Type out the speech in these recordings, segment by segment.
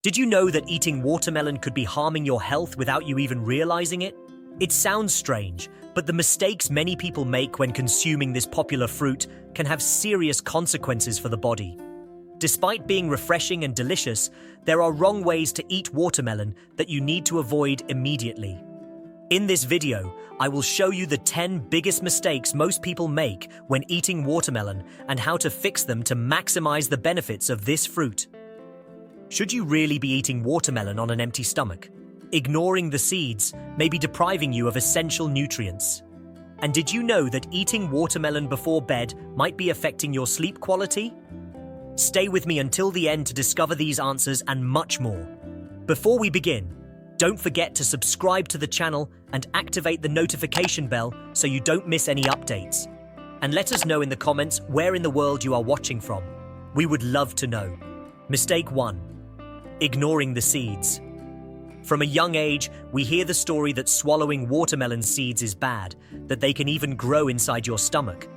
Did you know that eating watermelon could be harming your health without you even realizing it? It sounds strange, but the mistakes many people make when consuming this popular fruit can have serious consequences for the body. Despite being refreshing and delicious, there are wrong ways to eat watermelon that you need to avoid immediately. In this video, I will show you the 10 biggest mistakes most people make when eating watermelon and how to fix them to maximize the benefits of this fruit. Should you really be eating watermelon on an empty stomach? Ignoring the seeds may be depriving you of essential nutrients. And did you know that eating watermelon before bed might be affecting your sleep quality? Stay with me until the end to discover these answers and much more. Before we begin, don't forget to subscribe to the channel and activate the notification bell so you don't miss any updates. And let us know in the comments where in the world you are watching from. We would love to know. Mistake 1. Ignoring the seeds. From a young age, we hear the story that swallowing watermelon seeds is bad, that they can even grow inside your stomach.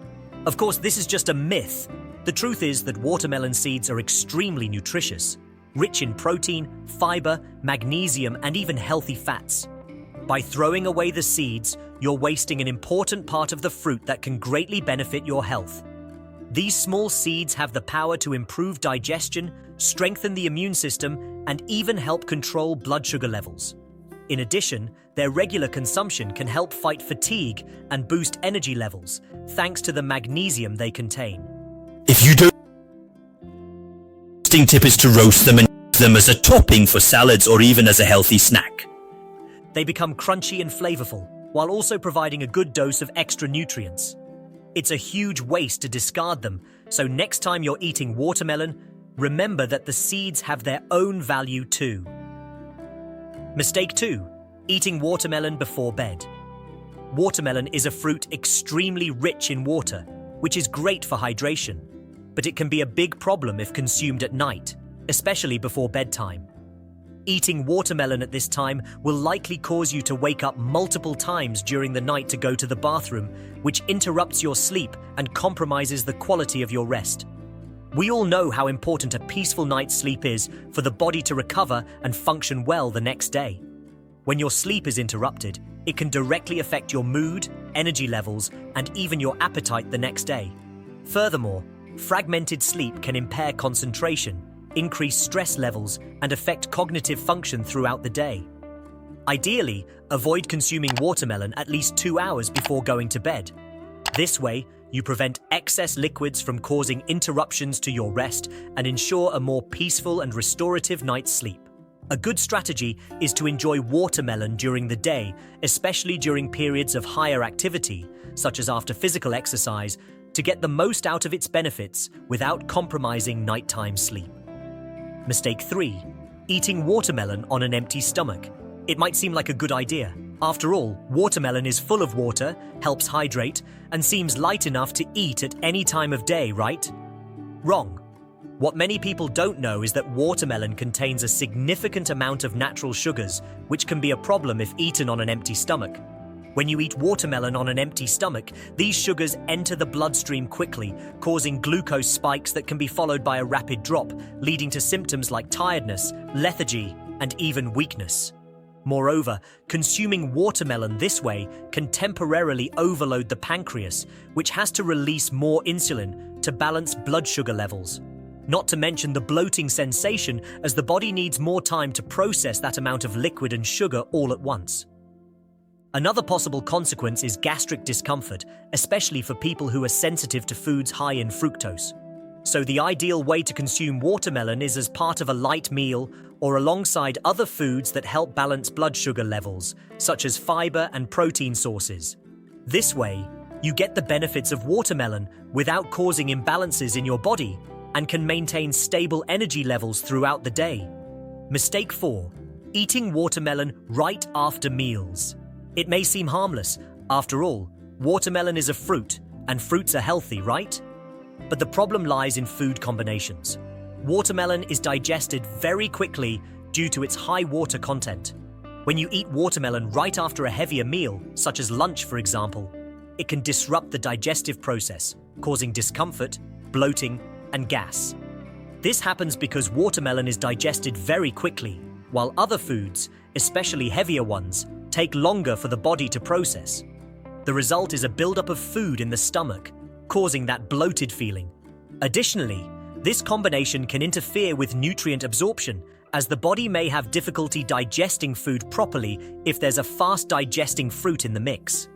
Of course, this is just a myth. The truth is that watermelon seeds are extremely nutritious, rich in protein, fiber, magnesium, and even healthy fats. By throwing away the seeds, you're wasting an important part of the fruit that can greatly benefit your health. These small seeds have the power to improve digestion, strengthen the immune system, and even help control blood sugar levels. In addition, their regular consumption can help fight fatigue and boost energy levels, thanks to the magnesium they contain. If you don't, the tip is to roast them and use them as a topping for salads or even as a healthy snack. They become crunchy and flavorful, while also providing a good dose of extra nutrients. It's a huge waste to discard them, so next time you're eating watermelon, remember that the seeds have their own value too. Mistake 2. Eating watermelon before bed. Watermelon is a fruit extremely rich in water, which is great for hydration, but it can be a big problem if consumed at night, especially before bedtime. Eating watermelon at this time will likely cause you to wake up multiple times during the night to go to the bathroom, which interrupts your sleep and compromises the quality of your rest. We all know how important a peaceful night's sleep is for the body to recover and function well the next day. When your sleep is interrupted, it can directly affect your mood, energy levels, and even your appetite the next day. Furthermore, fragmented sleep can impair concentration, increase stress levels, and affect cognitive function throughout the day. Ideally, avoid consuming watermelon at least 2 hours before going to bed. This way, you prevent excess liquids from causing interruptions to your rest and ensure a more peaceful and restorative night's sleep. A good strategy is to enjoy watermelon during the day, especially during periods of higher activity, such as after physical exercise, to get the most out of its benefits without compromising nighttime sleep. Mistake 3. Eating watermelon on an empty stomach. It might seem like a good idea. After all, watermelon is full of water, helps hydrate, and seems light enough to eat at any time of day, right? Wrong. What many people don't know is that watermelon contains a significant amount of natural sugars, which can be a problem if eaten on an empty stomach. When you eat watermelon on an empty stomach, these sugars enter the bloodstream quickly, causing glucose spikes that can be followed by a rapid drop, leading to symptoms like tiredness, lethargy, and even weakness. Moreover, consuming watermelon this way can temporarily overload the pancreas, which has to release more insulin to balance blood sugar levels. Not to mention the bloating sensation, as the body needs more time to process that amount of liquid and sugar all at once. Another possible consequence is gastric discomfort, especially for people who are sensitive to foods high in fructose. So the ideal way to consume watermelon is as part of a light meal or alongside other foods that help balance blood sugar levels, such as fiber and protein sources. This way, you get the benefits of watermelon without causing imbalances in your body and can maintain stable energy levels throughout the day. Mistake 4. Eating watermelon right after meals. It may seem harmless. After all, watermelon is a fruit, and fruits are healthy, right? But the problem lies in food combinations. Watermelon is digested very quickly due to its high water content. When you eat watermelon right after a heavier meal, such as lunch for example, it can disrupt the digestive process, causing discomfort, bloating, and gas. This happens because watermelon is digested very quickly, while other foods, especially heavier ones, take longer for the body to process. The result is a buildup of food in the stomach, causing that bloated feeling. Additionally, this combination can interfere with nutrient absorption, as the body may have difficulty digesting food properly if there's a fast-digesting fruit in the mix.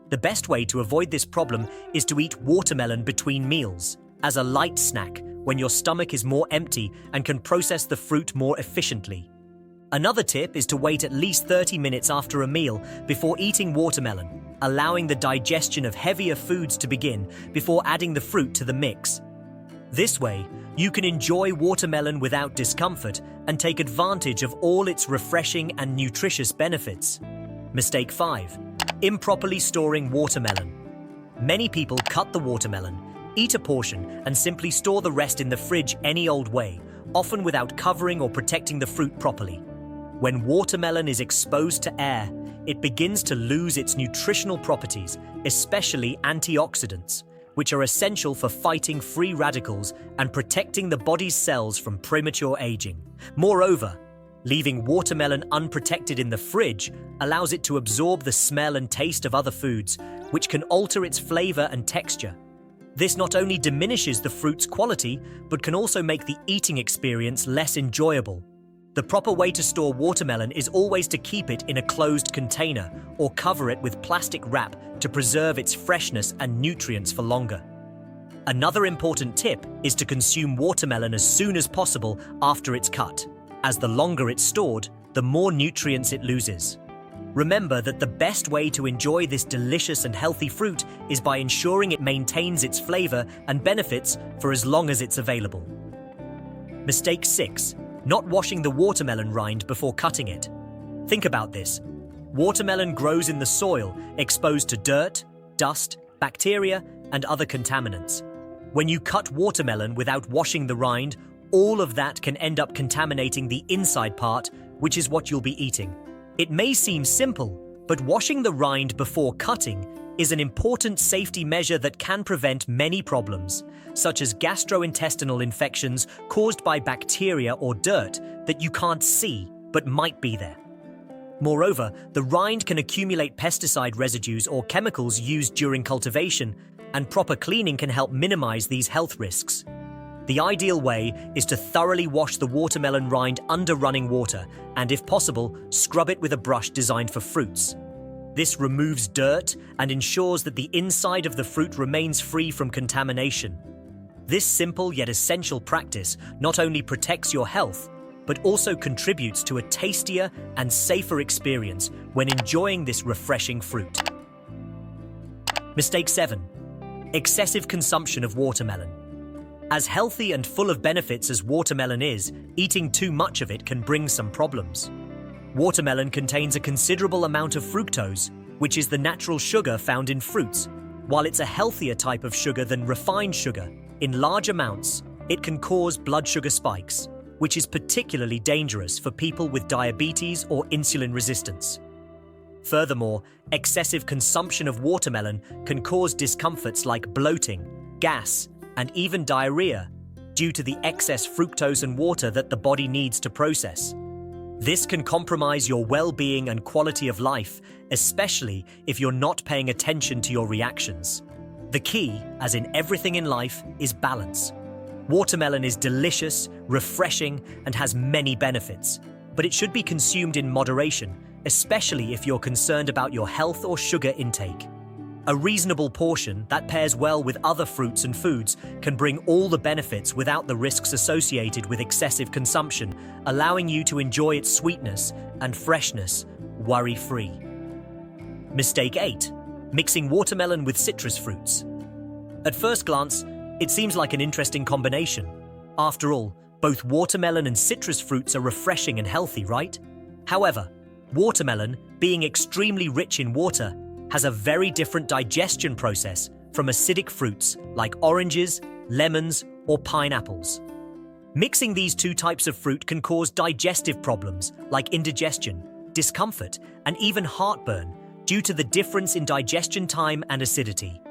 The best way to avoid this problem is to eat watermelon between meals, as a light snack when your stomach is more empty and can process the fruit more efficiently. Another tip is to wait at least 30 minutes after a meal before eating watermelon, allowing the digestion of heavier foods to begin before adding the fruit to the mix. This way, you can enjoy watermelon without discomfort and take advantage of all its refreshing and nutritious benefits. Mistake 5. Improperly storing watermelon. Many people cut the watermelon, eat a portion, and simply store the rest in the fridge any old way, often without covering or protecting the fruit properly. When watermelon is exposed to air, it begins to lose its nutritional properties, especially antioxidants, which are essential for fighting free radicals and protecting the body's cells from premature aging. Moreover, leaving watermelon unprotected in the fridge allows it to absorb the smell and taste of other foods, which can alter its flavor and texture. This not only diminishes the fruit's quality, but can also make the eating experience less enjoyable. The proper way to store watermelon is always to keep it in a closed container or cover it with plastic wrap to preserve its freshness and nutrients for longer. Another important tip is to consume watermelon as soon as possible after it's cut, as the longer it's stored, the more nutrients it loses. Remember that the best way to enjoy this delicious and healthy fruit is by ensuring it maintains its flavor and benefits for as long as it's available. Mistake 6. Not washing the watermelon rind before cutting it. Think about this. Watermelon grows in the soil, exposed to dirt, dust, bacteria, and other contaminants. When you cut watermelon without washing the rind, all of that can end up contaminating the inside part, which is what you'll be eating. It may seem simple, but washing the rind before cutting is an important safety measure that can prevent many problems, such as gastrointestinal infections caused by bacteria or dirt that you can't see but might be there. Moreover, the rind can accumulate pesticide residues or chemicals used during cultivation, and proper cleaning can help minimize these health risks. The ideal way is to thoroughly wash the watermelon rind under running water and, if possible, scrub it with a brush designed for fruits. This removes dirt and ensures that the inside of the fruit remains free from contamination. This simple yet essential practice not only protects your health, but also contributes to a tastier and safer experience when enjoying this refreshing fruit. Mistake 7. Excessive consumption of watermelon. As healthy and full of benefits as watermelon is, eating too much of it can bring some problems. Watermelon contains a considerable amount of fructose, which is the natural sugar found in fruits. While it's a healthier type of sugar than refined sugar, in large amounts, it can cause blood sugar spikes, which is particularly dangerous for people with diabetes or insulin resistance. Furthermore, excessive consumption of watermelon can cause discomforts like bloating, gas, and even diarrhea due to the excess fructose and water that the body needs to process. This can compromise your well-being and quality of life, especially if you're not paying attention to your reactions. The key, as in everything in life, is balance. Watermelon is delicious, refreshing, and has many benefits, but it should be consumed in moderation, especially if you're concerned about your health or sugar intake. A reasonable portion that pairs well with other fruits and foods can bring all the benefits without the risks associated with excessive consumption, allowing you to enjoy its sweetness and freshness worry-free. Mistake 8. Mixing watermelon with citrus fruits. At first glance, it seems like an interesting combination. After all, both watermelon and citrus fruits are refreshing and healthy, right? However, watermelon, being extremely rich in water, has a very different digestion process from acidic fruits like oranges, lemons, or pineapples. Mixing these two types of fruit can cause digestive problems like indigestion, discomfort, and even heartburn due to the difference in digestion time and acidity.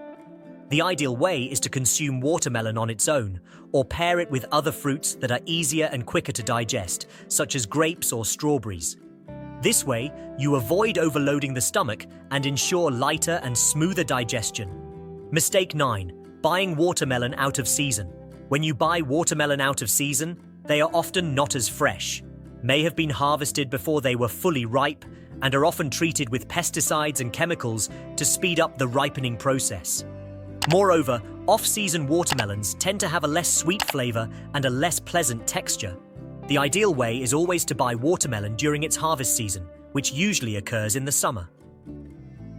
The ideal way is to consume watermelon on its own, or pair it with other fruits that are easier and quicker to digest, such as grapes or strawberries. This way, you avoid overloading the stomach and ensure lighter and smoother digestion. Mistake 9. Buying watermelon out of season. When you buy watermelon out of season, they are often not as fresh, may have been harvested before they were fully ripe, and are often treated with pesticides and chemicals to speed up the ripening process. Moreover, off-season watermelons tend to have a less sweet flavor and a less pleasant texture. The ideal way is always to buy watermelon during its harvest season, which usually occurs in the summer.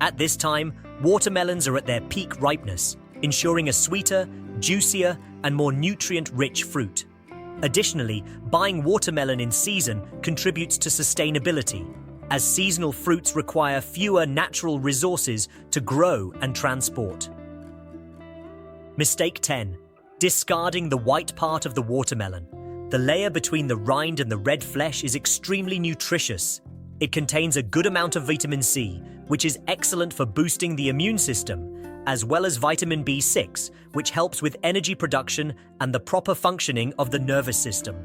At this time, watermelons are at their peak ripeness, ensuring a sweeter, juicier, and more nutrient-rich fruit. Additionally, buying watermelon in season contributes to sustainability, as seasonal fruits require fewer natural resources to grow and transport. Mistake 10. Discarding the white part of the watermelon. The layer between the rind and the red flesh is extremely nutritious. It contains a good amount of vitamin C, which is excellent for boosting the immune system, as well as vitamin B6, which helps with energy production and the proper functioning of the nervous system.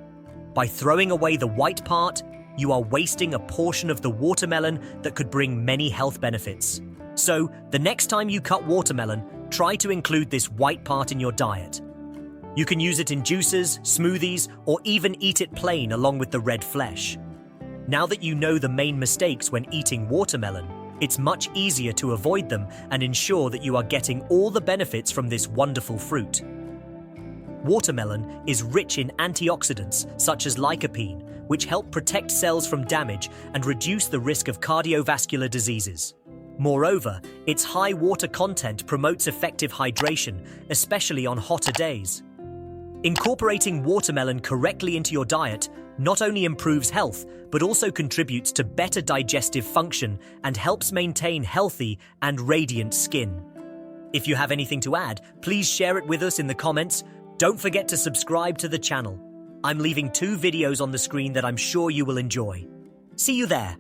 By throwing away the white part, you are wasting a portion of the watermelon that could bring many health benefits. So, the next time you cut watermelon, try to include this white part in your diet. You can use it in juices, smoothies, or even eat it plain along with the red flesh. Now that you know the main mistakes when eating watermelon, it's much easier to avoid them and ensure that you are getting all the benefits from this wonderful fruit. Watermelon is rich in antioxidants such as lycopene, which help protect cells from damage and reduce the risk of cardiovascular diseases. Moreover, its high water content promotes effective hydration, especially on hotter days. Incorporating watermelon correctly into your diet not only improves health, but also contributes to better digestive function and helps maintain healthy and radiant skin. If you have anything to add, please share it with us in the comments. Don't forget to subscribe to the channel. I'm leaving 2 videos on the screen that I'm sure you will enjoy. See you there.